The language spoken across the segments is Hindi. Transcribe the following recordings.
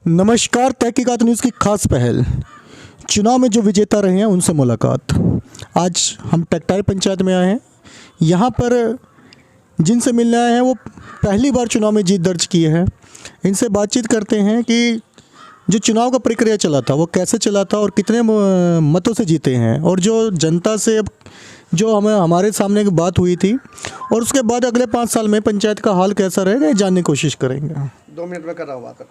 नमस्कार। तहकीकात न्यूज़ की खास पहल, चुनाव में जो विजेता रहे हैं उनसे मुलाकात। आज हम टकटाई पंचायत में आए हैं। यहाँ पर जिनसे मिलने आए हैं वो पहली बार चुनाव में जीत दर्ज किए हैं। इनसे बातचीत करते हैं कि जो चुनाव का प्रक्रिया चला था वो कैसे चला था और कितने मतों से जीते हैं, और जो जनता से अब जो हमारे सामने एक बात हुई थी और उसके बाद अगले 5 साल में पंचायत का हाल कैसा रहेगा ये जानने की कोशिश करेंगे। 2 मिनट में कर रहा हूँ बात।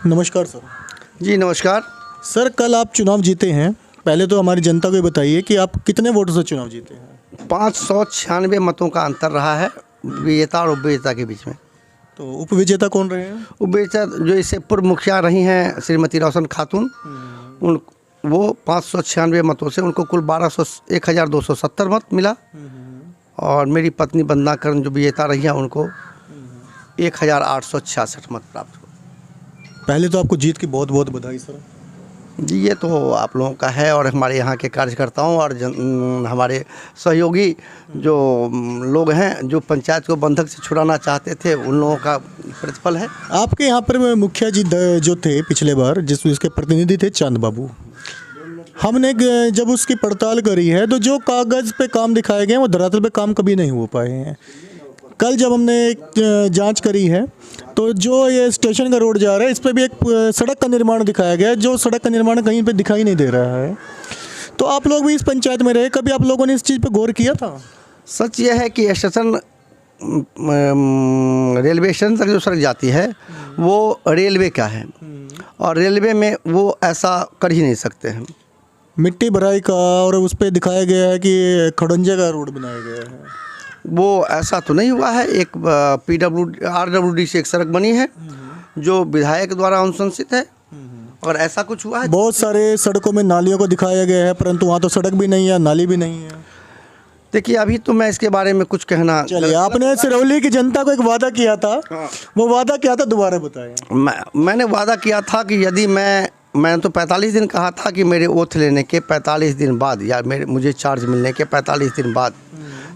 नमस्कार सर। जी नमस्कार सर, कल आप चुनाव जीते हैं। पहले तो हमारी जनता को ये बताइए कि आप कितने वोटों से चुनाव जीते हैं? 596 मतों का अंतर रहा है विजेता और उपविजेता के बीच में। तो उपविजेता कौन रहे हैं? उपविजेता जो इससे पूर्व मुखिया रही हैं श्रीमती रोशन खातून, उन वो 596 मतों से उनको कुल 1270 मत मिला, और मेरी पत्नी वंदना करण जो विजेता रही हैं उनको 1866 मत प्राप्त हुए। पहले तो आपको जीत की बहुत बहुत बधाई सर। जी ये तो आप लोगों का है, और हमारे यहाँ के कार्यकर्ताओं और हमारे सहयोगी जो लोग हैं जो पंचायत को बंधक से छुड़ाना चाहते थे उन लोगों का प्रतिफल है। आपके यहाँ पर मुखिया जी जो थे पिछले बार, जिसके प्रतिनिधि थे चांद बाबू, हमने जब उसकी पड़ताल करी है तो जो कागज़ पे काम दिखाए गए हैं वो धरातल पे काम कभी नहीं हो पाए हैं। कल जब हमने जांच करी है तो जो ये स्टेशन का रोड जा रहा है इस पर भी एक सड़क का निर्माण दिखाया गया है, जो सड़क का निर्माण कहीं पे दिखाई नहीं दे रहा है। तो आप लोग भी इस पंचायत में रहे, कभी आप लोगों ने इस चीज़ पे गौर किया था? सच यह है कि स्टेशन रेलवे स्टेशन तक जो सड़क जाती है वो रेलवे का है, और रेलवे में वो ऐसा कर ही नहीं सकते हैं। मिट्टी भराई का और उस पर दिखाया गया है कि खड़ंजे का रोड बनाया गया है, वो ऐसा तो नहीं हुआ है। एक RWD से एक सड़क बनी है जो विधायक द्वारा अनुशंसित है, और ऐसा कुछ हुआ है। बहुत सारे सड़कों में नालियों को दिखाया गया है, परंतु वहाँ तो सड़क भी नहीं है, नाली भी नहीं है। देखिए अभी तो मैं इसके बारे में कुछ कहना। चलिए, आपने सिरौली की जनता को एक वादा किया था। हाँ। वो वादा क्या था, दोबारा बताएं। मैंने वादा किया था कि यदि मैंने तो 45 दिन कहा था कि मेरे ओथ लेने के 45 दिन बाद या मुझे चार्ज मिलने के 45 दिन बाद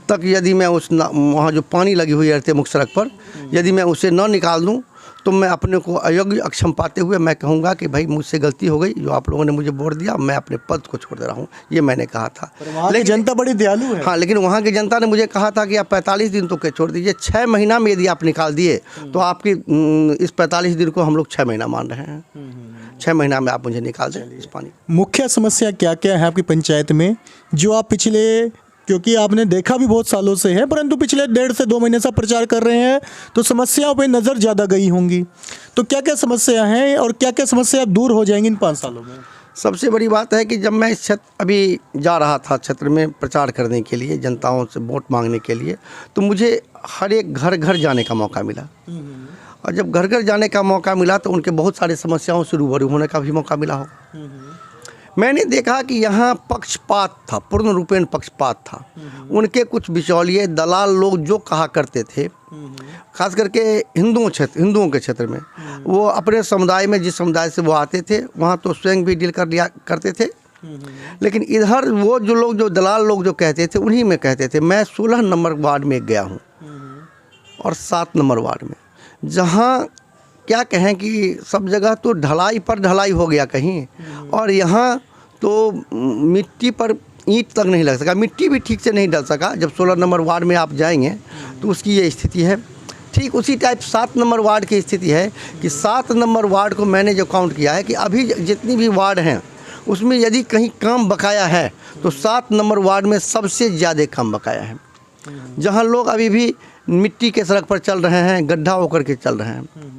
तक यदि मैं वहाँ जो पानी लगी हुई रहती है मुख्य सड़क पर, यदि मैं उसे न निकाल दूं तो मैं अपने को अयोग्य अक्षम पाते हुए मैं कहूँगा कि भाई मुझसे गलती हो गई, जो आप लोगों ने मुझे वोट दिया, मैं अपने पद को छोड़ दे रहा हूँ। ये मैंने कहा था। लेकिन जनता बड़ी दयालु है। हाँ, लेकिन वहाँ की जनता ने मुझे कहा था कि आप 45 दिन तो छोड़ दीजिए, 6 महीना में यदि आप निकाल दिए तो आपकी इस 45 दिन को हम लोग 6 महीना मान रहे हैं। 6 महीना में आप मुझे निकाल दें इस पानी। मुख्य समस्या क्या क्या है आपकी पंचायत में, जो आप पिछले, क्योंकि आपने देखा भी बहुत सालों से है, परंतु पिछले 1.5 से 2 महीने से प्रचार कर रहे हैं तो समस्याओं पे नज़र ज़्यादा गई होंगी। तो क्या क्या समस्या हैं और क्या क्या समस्या दूर हो जाएंगी इन 5 सालों में? सबसे बड़ी बात है कि जब मैं इस क्षेत्र अभी जा रहा था क्षेत्र में प्रचार करने के लिए, जनताओं से वोट मांगने के लिए, तो मुझे हर एक घर घर जाने का मौका मिला, और जब घर घर जाने का मौका मिला तो उनके बहुत सारी समस्याओं से रूबरू होने का भी मौका मिला हो। मैंने देखा कि यहाँ पक्षपात था, पूर्ण रूपेण पक्षपात था। उनके कुछ बिचौलिए दलाल लोग जो कहा करते थे, खास करके हिंदुओं के क्षेत्र में, वो अपने समुदाय में जिस समुदाय से वो आते थे वहाँ तो स्वयं भी डील कर लिया करते थे, लेकिन इधर वो जो लोग, जो दलाल लोग जो कहते थे, उन्हीं में कहते थे। मैं 16 नंबर वार्ड में गया हूँ और 7 नंबर वार्ड में, जहाँ क्या कहें कि सब जगह तो ढलाई पर ढलाई हो गया कहीं, और यहाँ तो मिट्टी पर ईंट तक नहीं लग सका, मिट्टी भी ठीक से नहीं डल सका। जब 16 नंबर वार्ड में आप जाएंगे तो उसकी ये स्थिति है। ठीक उसी टाइप 7 नंबर वार्ड की स्थिति है कि 7 नंबर वार्ड को मैंने जो काउंट किया है कि अभी जितनी भी वार्ड हैं उसमें यदि कहीं काम बकाया है तो 7 नंबर वार्ड में सबसे ज़्यादा काम बकाया है, जहाँ लोग अभी भी मिट्टी के सड़क पर चल रहे हैं, गड्ढा होकर के चल रहे हैं।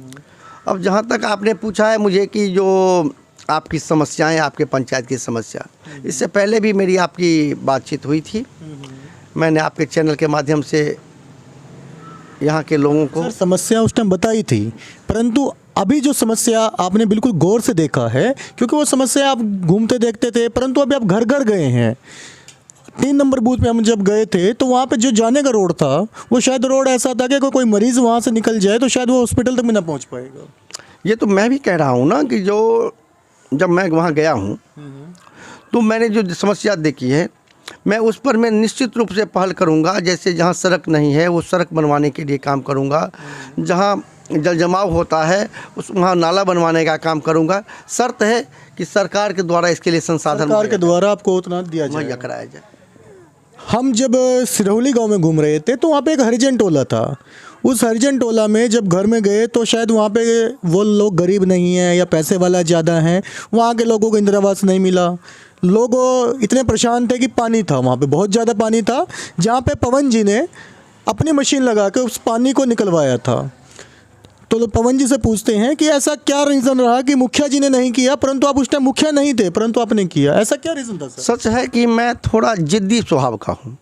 अब जहाँ तक आपने पूछा है मुझे कि जो आपकी समस्याएं, आपके पंचायत की समस्या, इससे पहले भी मेरी आपकी बातचीत हुई थी। मैंने आपके चैनल के माध्यम से यहाँ के लोगों को समस्या उस टाइम बताई थी, परंतु अभी जो समस्या आपने बिल्कुल गौर से देखा है, क्योंकि वो समस्या आप घूमते देखते थे, परंतु अभी आप घर घर गए हैं। 3 नंबर बूथ पे हम जब गए थे तो वहाँ पे जो जाने का रोड था वो शायद रोड ऐसा था कि कोई मरीज़ वहाँ से निकल जाए तो शायद वो हॉस्पिटल तक भी ना पहुँच पाएगा। ये तो मैं भी कह रहा हूँ ना कि जो जब मैं वहाँ गया हूँ तो मैंने जो समस्या देखी है, मैं उस पर मैं निश्चित रूप से पहल करूँगा। जैसे जहाँ सड़क नहीं है वो सड़क बनवाने के लिए काम करूँगा, जहाँ जल जमाव होता है उस वहाँ नाला बनवाने का काम करूँगा। शर्त है कि सरकार के द्वारा इसके लिए संसाधन सरकार के द्वारा आपको उतना दिया मुहैया जाए। कराया जाए। हम जब सिरौली गांव में घूम रहे थे तो वहाँ पे एक हरिजन टोला था। उस हरिजन टोला में जब घर में गए तो शायद वहाँ पे वो लोग गरीब नहीं हैं या पैसे वाला ज़्यादा हैं, वहाँ के लोगों को इंदिरा आवास नहीं मिला। लोग इतने परेशान थे कि पानी था वहाँ पे, बहुत ज़्यादा पानी था, जहाँ पे पवन जी ने अपनी मशीन लगा के उस पानी को निकलवाया था। तो पवन जी से पूछते हैं कि ऐसा क्या रीज़न रहा कि मुखिया जी ने नहीं किया, परंतु आप उस टाइम मुखिया नहीं थे परंतु आपने किया, ऐसा क्या रीज़न था सर? सच है कि मैं थोड़ा जिद्दी स्वभाव का हूँ।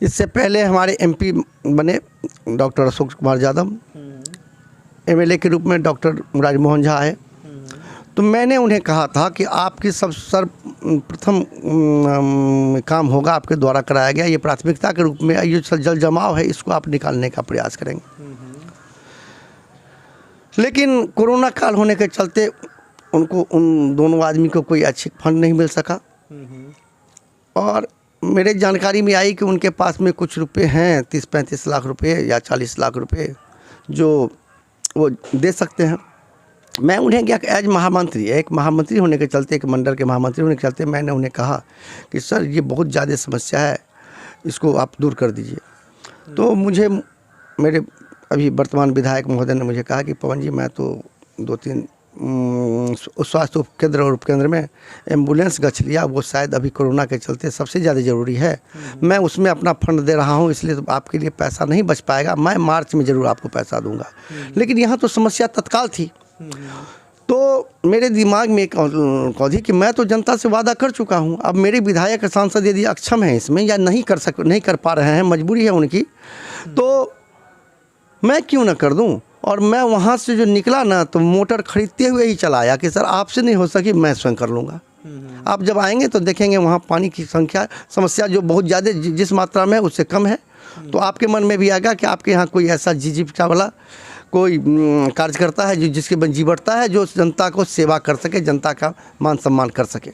इससे पहले हमारे एमपी बने डॉक्टर अशोक कुमार यादव, एमएलए के रूप में डॉक्टर राजमोहन झा आए, तो मैंने उन्हें कहा था कि आपकी सर्वप्रथम काम होगा आपके द्वारा कराया गया, ये प्राथमिकता के रूप में ये जल जमाव है इसको आप निकालने का प्रयास करेंगे। लेकिन कोरोना काल होने के चलते उनको, उन दोनों आदमी को कोई अच्छी फंड नहीं मिल सका, और मेरे जानकारी में आई कि उनके पास में कुछ रुपए हैं, 30-35 लाख रुपए या 40 लाख रुपए जो वो दे सकते हैं। मैं उन्हें क्या एज महामंत्री, एक महामंत्री होने के चलते, एक मंडल के महामंत्री होने के चलते मैंने उन्हें कहा कि सर ये बहुत ज़्यादा समस्या है, इसको आप दूर कर दीजिए। तो मुझे मेरे अभी वर्तमान विधायक महोदय ने मुझे कहा कि पवन जी, मैं तो 2-3 स्वास्थ्य उपकेंद्र और उपकेंद्र में एम्बुलेंस गछ लिया, वो शायद अभी कोरोना के चलते सबसे ज़्यादा ज़रूरी है, मैं उसमें अपना फंड दे रहा हूँ, इसलिए तो आपके लिए पैसा नहीं बच पाएगा, मैं मार्च में ज़रूर आपको पैसा दूंगा। लेकिन यहाँ तो समस्या तत्काल थी। तो मेरे दिमाग में एक कौधी कि मैं तो जनता से वादा कर चुका हूँ, अब मेरे विधायक सांसद यदि अक्षम हैं इसमें या नहीं कर पा रहे हैं, मजबूरी है उनकी, तो मैं क्यों ना कर दूं। और मैं वहाँ से जो निकला ना, तो मोटर खरीदते हुए ही चला आया कि सर आपसे नहीं हो सकी, मैं स्वयं कर लूँगा। आप जब आएंगे तो देखेंगे वहाँ पानी की समस्या जो बहुत ज़्यादा जिस मात्रा में है उससे कम है, तो आपके मन में भी आएगा कि आपके यहाँ कोई ऐसा जीविका वाला कोई कार्यकर्ता है जो जिसके जीवटता है, जो जनता को सेवा कर सके, जनता का मान सम्मान कर सके।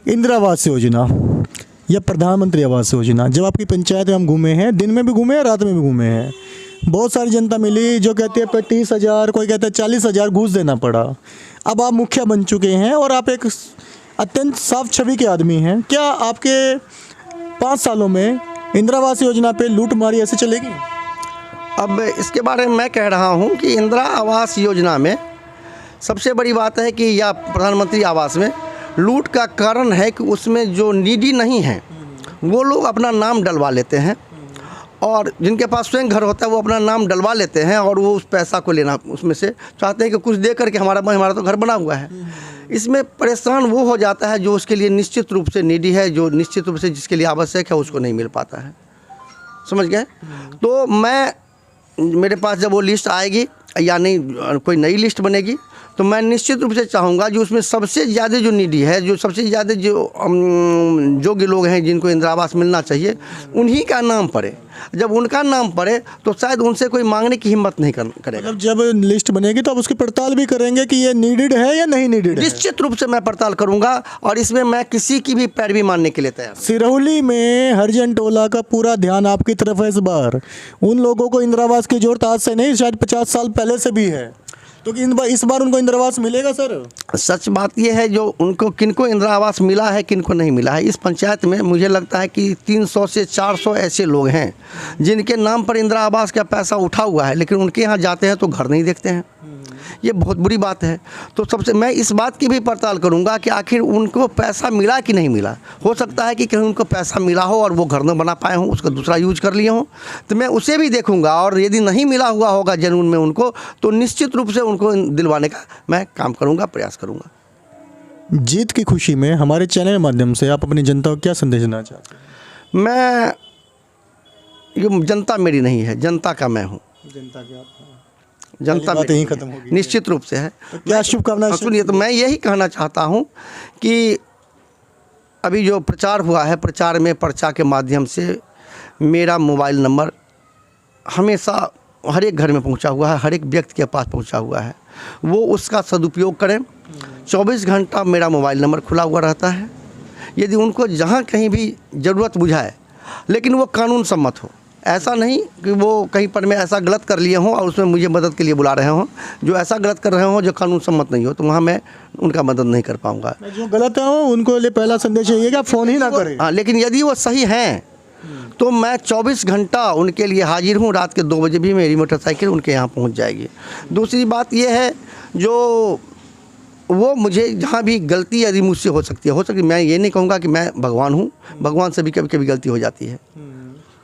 इंदिरा आवास योजना या प्रधानमंत्री आवास योजना, जब आपकी पंचायत में हम घूमे हैं, दिन में भी घूमे हैं, रात में भी घूमे हैं, बहुत सारी जनता मिली जो कहती है 30,000, कोई कहता है 40,000 घूस देना पड़ा। अब आप मुखिया बन चुके हैं और आप एक अत्यंत साफ छवि के आदमी हैं, क्या आपके 5 सालों में इंदिरा आवास योजना पे लूटमारी ऐसे चलेगी? अब इसके बारे में मैं कह रहा हूँ कि इंदिरा आवास योजना में सबसे बड़ी बात है कि या प्रधानमंत्री आवास में लूट का कारण है कि उसमें जो नीडी नहीं है वो लोग अपना नाम डलवा लेते हैं, और जिनके पास स्वयं घर होता है वो अपना नाम डलवा लेते हैं, और वो उस पैसा को लेना उसमें से चाहते हैं कि कुछ दे करके हमारा तो घर बना हुआ है। इसमें परेशान वो हो जाता है जो उसके लिए निश्चित रूप से नीडी है, जो निश्चित रूप से जिसके लिए आवश्यक है, उसको नहीं मिल पाता है। समझ गए? तो मेरे पास जब वो लिस्ट आएगी या नहीं कोई नई लिस्ट बनेगी, तो मैं निश्चित रूप से चाहूँगा जो उसमें सबसे ज़्यादा जो नीडी है, जो सबसे ज़्यादा जो योग्य लोग हैं जिनको इंदिरा आवास मिलना चाहिए, उन्हीं का नाम पड़े। जब उनका नाम पड़े तो शायद उनसे कोई मांगने की हिम्मत नहीं करेगा। मतलब जब लिस्ट बनेगी तो आप उसकी पड़ताल भी करेंगे कि ये नीडेड है या नहीं नीडेड है? निश्चित रूप से मैं पड़ताल करूँगा, और इसमें मैं किसी की भी पैरवी मानने के लिए तैयार हूं। सिरौली में हरिजन टोला का पूरा ध्यान आपकी तरफ है इस बार। उन लोगों को इंदिरा आवास की जरूरत आज से नहीं, शायद 50 साल पहले से भी है, तो इस बार उनको इंदिरा आवास मिलेगा सर? सच बात यह है जो उनको किनको इंदिरा आवास मिला है, किनको नहीं मिला है। इस पंचायत में मुझे लगता है कि 300 से 400 ऐसे लोग हैं जिनके नाम पर इंदिरा आवास का पैसा उठा हुआ है, लेकिन उनके यहाँ जाते हैं तो घर नहीं देखते हैं। ये बहुत बुरी बात है। तो सबसे मैं इस बात की भी पड़ताल करूंगा कि आखिर उनको पैसा मिला कि नहीं मिला। हो सकता है कि कहीं उनको पैसा मिला हो और वो घर न बना पाए हों, उसका दूसरा यूज कर लिए हों, तो मैं उसे भी देखूंगा, और यदि नहीं मिला हुआ होगा जनून में उनको, तो निश्चित रूप से उनको दिलवाने का मैं काम करूँगा, प्रयास करूँगा। जीत की खुशी में हमारे चैनल के माध्यम से आप अपनी जनता को क्या संदेश देना चाहते हैं? मैं ये जनता मेरी नहीं है, जनता का मैं हूँ। जनता की आप जनता बात यहीं खत्म होगी, निश्चित रूप से है। तो क्या शुभकामनाएं? सुनिए, तो मैं यही कहना चाहता हूँ कि अभी जो प्रचार हुआ है, प्रचार में पर्चा के माध्यम से मेरा मोबाइल नंबर हमेशा हर एक घर में पहुँचा हुआ है, हर एक व्यक्ति के पास पहुँचा हुआ है। वो उसका सदुपयोग करें। 24 घंटा मेरा मोबाइल नंबर खुला हुआ रहता है। यदि उनको जहाँ कहीं भी ज़रूरत बुझाए, लेकिन वो कानून सम्मत हो, ऐसा नहीं कि वो कहीं पर मैं ऐसा गलत कर लिए हों और उसमें मुझे मदद के लिए बुला रहे हों। जो ऐसा गलत कर रहे हों जो कानून सम्मत नहीं हो, तो वहाँ मैं उनका मदद नहीं कर पाऊँगा। जो गलत है उनको लिए पहला संदेश यही है कि आप फ़ोन ही ना करें। हाँ, लेकिन यदि वो सही हैं तो मैं 24 घंटा उनके लिए हाजिर हूँ। रात के 2 बजे भी मेरी मोटरसाइकिल उनके यहाँ पहुँच जाएगी। दूसरी बात ये है, जो वो मुझे जहाँ भी गलती यदि मुझसे हो सकती है, मैं ये नहीं कहूँगा कि मैं भगवान हूँ, भगवान से भी कभी कभी गलती हो जाती है।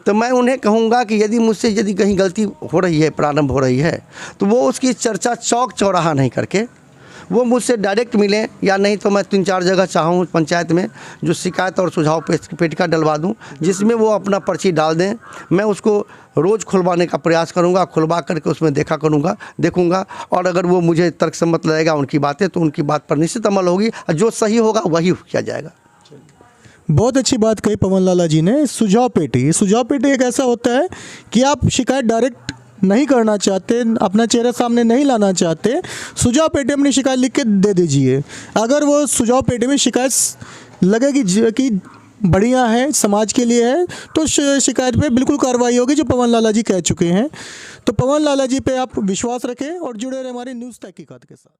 तो मैं उन्हें कहूँगा कि यदि कहीं गलती हो रही है, प्रारंभ हो रही है, तो वो उसकी चर्चा चौक चौराहा नहीं करके वो मुझसे डायरेक्ट मिलें, या नहीं तो मैं 3-4 जगह चाहूँ पंचायत में जो शिकायत और सुझाव पेटिका डलवा दूँ, जिसमें वो अपना पर्ची डाल दें। मैं उसको रोज़ खुलवाने का प्रयास करूँगा, खुलवा करके उसमें देखूँगा, और अगर वो मुझे तर्कसम्मत लगेगा उनकी बातें, तो उनकी बात पर निश्चित अमल होगी, और जो सही होगा वही किया जाएगा। बहुत अच्छी बात कही पवन लाला जी ने। सुझाव पेटी एक ऐसा होता है कि आप शिकायत डायरेक्ट नहीं करना चाहते, अपना चेहरा सामने नहीं लाना चाहते, सुझाव पेटी अपनी शिकायत लिख के दे दीजिए। अगर वो सुझाव पेटी में शिकायत लगेगी कि बढ़िया है, समाज के लिए है, तो शिकायत पे बिल्कुल कार्रवाई होगी, जो पवन लाला जी कह चुके हैं। तो पवन लाला जी पे आप विश्वास रखें और जुड़े रहे हमारी न्यूज़ तहकीकात के साथ।